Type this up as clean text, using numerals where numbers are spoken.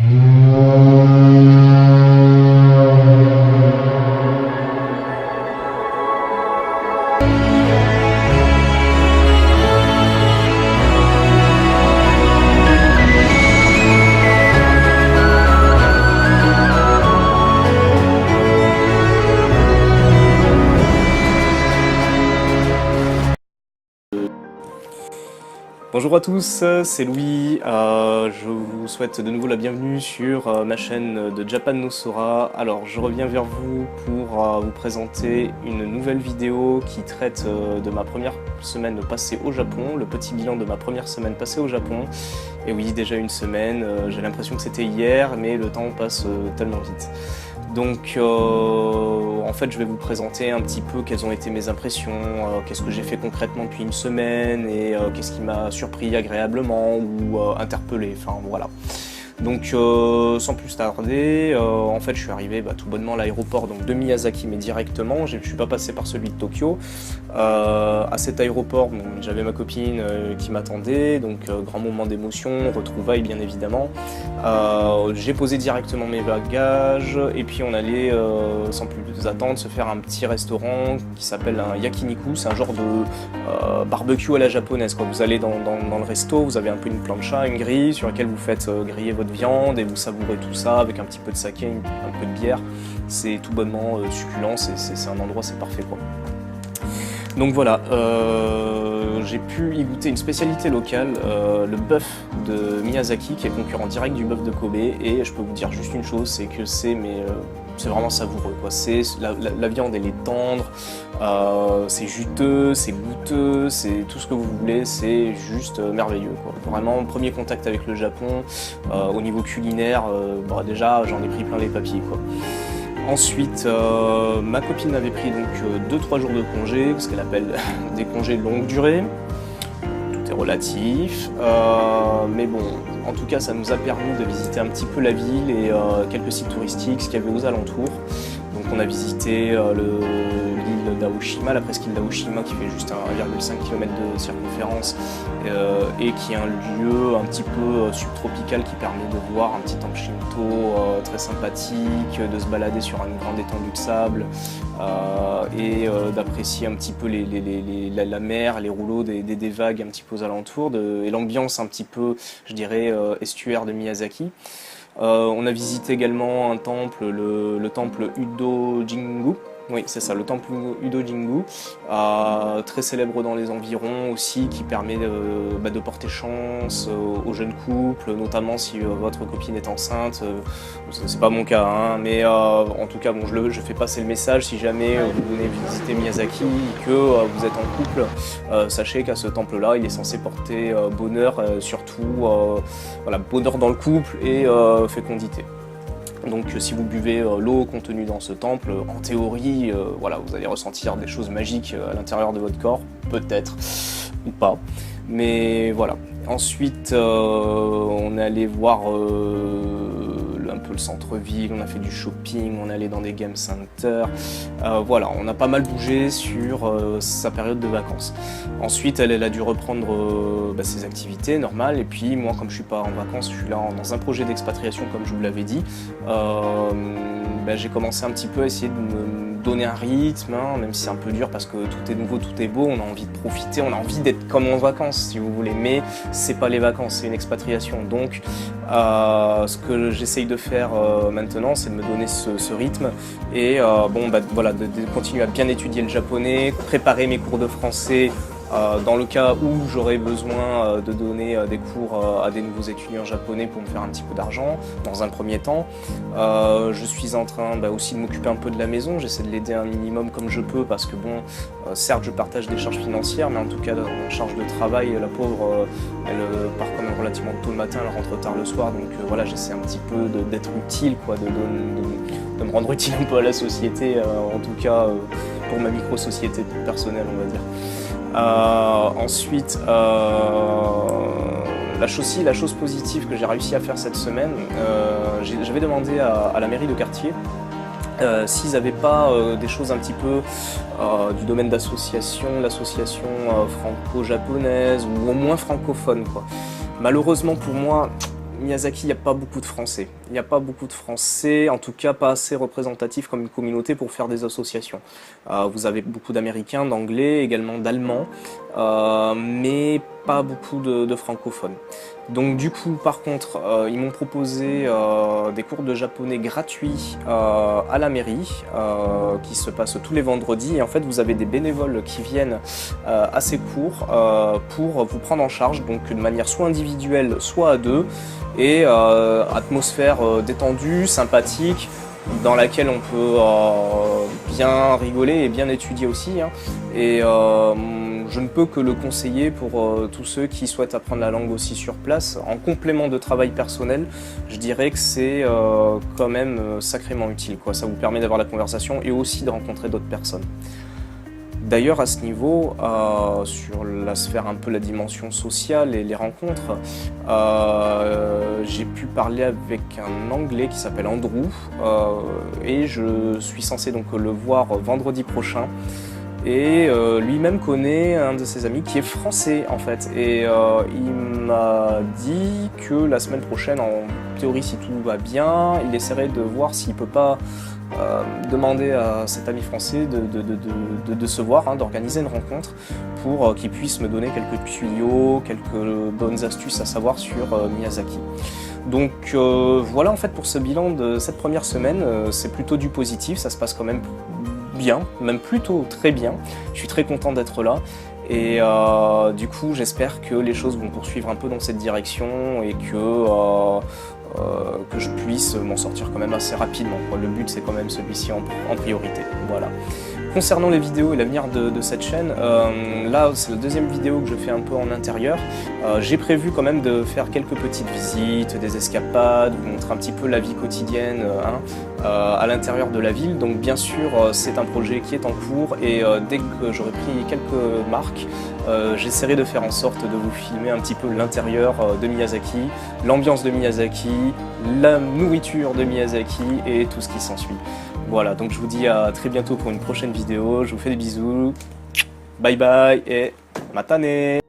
Bonjour à tous, c'est Louis. Je vous souhaite de nouveau la bienvenue sur ma chaîne de Japan no Sora. Alors, je reviens vers vous pour vous présenter une nouvelle vidéo qui traite de ma première semaine passée au Japon, le petit bilan de ma première semaine passée au Japon. Et oui, déjà une semaine, j'ai l'impression que c'était hier, mais le temps passe tellement vite. Donc en fait je vais vous présenter un petit peu quelles ont été mes impressions, qu'est-ce que j'ai fait concrètement depuis une semaine et qu'est-ce qui m'a surpris agréablement ou interpellé, enfin voilà. Donc sans plus tarder, en fait je suis arrivé tout bonnement à l'aéroport de Miyazaki, mais directement, je ne suis pas passé par celui de Tokyo. À cet aéroport, j'avais ma copine qui m'attendait, donc grand moment d'émotion, retrouvailles bien évidemment. J'ai posé directement mes bagages et puis on allait sans plus attendre se faire un petit restaurant qui s'appelle un yakiniku, c'est un genre de barbecue à la japonaise, quoi. Vous allez dans le resto, vous avez un peu une plancha, une grille sur laquelle vous faites griller votre viande et vous savourez tout ça avec un petit peu de saké, un peu de bière. C'est tout bonnement succulent, c'est un endroit, c'est parfait quoi. Donc voilà, j'ai pu y goûter une spécialité locale, le bœuf de Miyazaki qui est concurrent direct du bœuf de Kobe, et je peux vous dire juste une chose, c'est que c'est vraiment savoureux quoi. La viande elle est tendre, c'est juteux, c'est goûteux, c'est tout ce que vous voulez, c'est juste merveilleux quoi. Vraiment premier contact avec le Japon, au niveau culinaire, déjà j'en ai pris plein les papilles quoi. Ensuite, ma copine avait pris donc 2-3 jours de congé, ce qu'elle appelle des congés de longue durée. Tout est relatif, mais bon, en tout cas ça nous a permis de visiter un petit peu la ville et quelques sites touristiques, ce qu'il y avait aux alentours. Donc on a visité l'île d'Aoshima, la presqu'île d'Aoshima qui fait juste 1,5 km de circonférence et qui est un lieu un petit peu subtropical qui permet de voir un petit temple Shinto très sympathique, de se balader sur une grande étendue de sable et d'apprécier un petit peu la mer, les rouleaux des vagues un petit peu aux alentours et l'ambiance un petit peu, je dirais, estuaire de Miyazaki. On a visité également un temple, le temple Udo-Jingu. Oui, c'est ça, le temple Udo-Jingu, très célèbre dans les environs aussi, qui permet de porter chance aux jeunes couples, notamment si votre copine est enceinte. C'est pas mon cas, hein, mais en tout cas, bon, je fais passer le message si jamais vous venez visiter Miyazaki et que vous êtes en couple, sachez qu'à ce temple-là, il est censé porter bonheur, surtout voilà, bonheur dans le couple et fécondité. Donc si vous buvez l'eau contenue dans ce temple, en théorie, voilà, vous allez ressentir des choses magiques à l'intérieur de votre corps, peut-être, ou pas. Mais voilà. Ensuite, on est allé voir un peu le centre-ville, on a fait du shopping, on est allé dans des game centers. Voilà, on a pas mal bougé sur sa période de vacances. Ensuite, elle a dû reprendre ses activités normales. Et puis, moi, comme je suis pas en vacances, je suis là dans un projet d'expatriation, comme je vous l'avais dit. J'ai commencé un petit peu à essayer de me donner un rythme, hein, même si c'est un peu dur parce que tout est nouveau, tout est beau, on a envie de profiter, on a envie d'être comme en vacances si vous voulez, mais c'est pas les vacances, c'est une expatriation. Donc ce que j'essaye de faire maintenant, c'est de me donner ce rythme et voilà, de continuer à bien étudier le japonais, préparer mes cours de français. Dans le cas où j'aurais besoin de donner des cours à des nouveaux étudiants japonais pour me faire un petit peu d'argent, dans un premier temps. Je suis en train aussi de m'occuper un peu de la maison, j'essaie de l'aider un minimum comme je peux parce que bon, certes je partage des charges financières, mais en tout cas en charge de travail, la pauvre, elle part quand même relativement tôt le matin, elle rentre tard le soir, donc voilà, j'essaie un petit peu d'être utile, quoi, de me rendre utile un peu à la société, en tout cas pour ma micro-société personnelle, on va dire. Ensuite, la chose positive que j'ai réussi à faire cette semaine, j'avais demandé à la mairie de quartier s'ils n'avaient pas des choses un petit peu du domaine l'association franco-japonaise ou au moins francophone, quoi. Malheureusement pour moi, Miyazaki, il n'y a pas beaucoup de Français. Il n'y a pas beaucoup de Français, en tout cas pas assez représentatifs comme une communauté pour faire des associations. Vous avez beaucoup d'Américains, d'Anglais, également d'Allemands, mais pas beaucoup de francophones. Donc du coup, par contre, ils m'ont proposé des cours de japonais gratuits à la mairie, qui se passent tous les vendredis. Et en fait, vous avez des bénévoles qui viennent à ces cours pour vous prendre en charge, donc de manière soit individuelle, soit à deux. Et atmosphère détendue, sympathique, dans laquelle on peut bien rigoler et bien étudier aussi. Hein. Et je ne peux que le conseiller pour tous ceux qui souhaitent apprendre la langue aussi sur place. En complément de travail personnel, je dirais que c'est quand même sacrément utile, quoi. Ça vous permet d'avoir la conversation et aussi de rencontrer d'autres personnes. D'ailleurs, à ce niveau, sur la sphère un peu la dimension sociale et les rencontres, j'ai pu parler avec un Anglais qui s'appelle Andrew et je suis censé donc le voir vendredi prochain. Et lui-même connaît un de ses amis qui est français en fait. Et il m'a dit que la semaine prochaine, en théorie si tout va bien, il essaierait de voir s'il peut pas demander à cet ami français de se voir, hein, d'organiser une rencontre pour qu'il puisse me donner quelques tuyaux, quelques bonnes astuces à savoir sur Miyazaki. Donc voilà en fait pour ce bilan de cette première semaine, c'est plutôt du positif, ça se passe quand même bien, même plutôt très bien. Je suis très content d'être là et du coup j'espère que les choses vont poursuivre un peu dans cette direction et que je puisse m'en sortir quand même assez rapidement, quoi. Le but c'est quand même celui-ci en priorité. Voilà. Concernant les vidéos et l'avenir de cette chaîne, là c'est la deuxième vidéo que je fais un peu en intérieur. J'ai prévu quand même de faire quelques petites visites, des escapades, vous montrer un petit peu la vie quotidienne à l'intérieur de la ville. Donc bien sûr c'est un projet qui est en cours et dès que j'aurai pris quelques marques, j'essaierai de faire en sorte de vous filmer un petit peu l'intérieur de Miyazaki, l'ambiance de Miyazaki, la nourriture de Miyazaki et tout ce qui s'ensuit. Voilà, donc je vous dis à très bientôt pour une prochaine vidéo, je vous fais des bisous, bye bye et matane!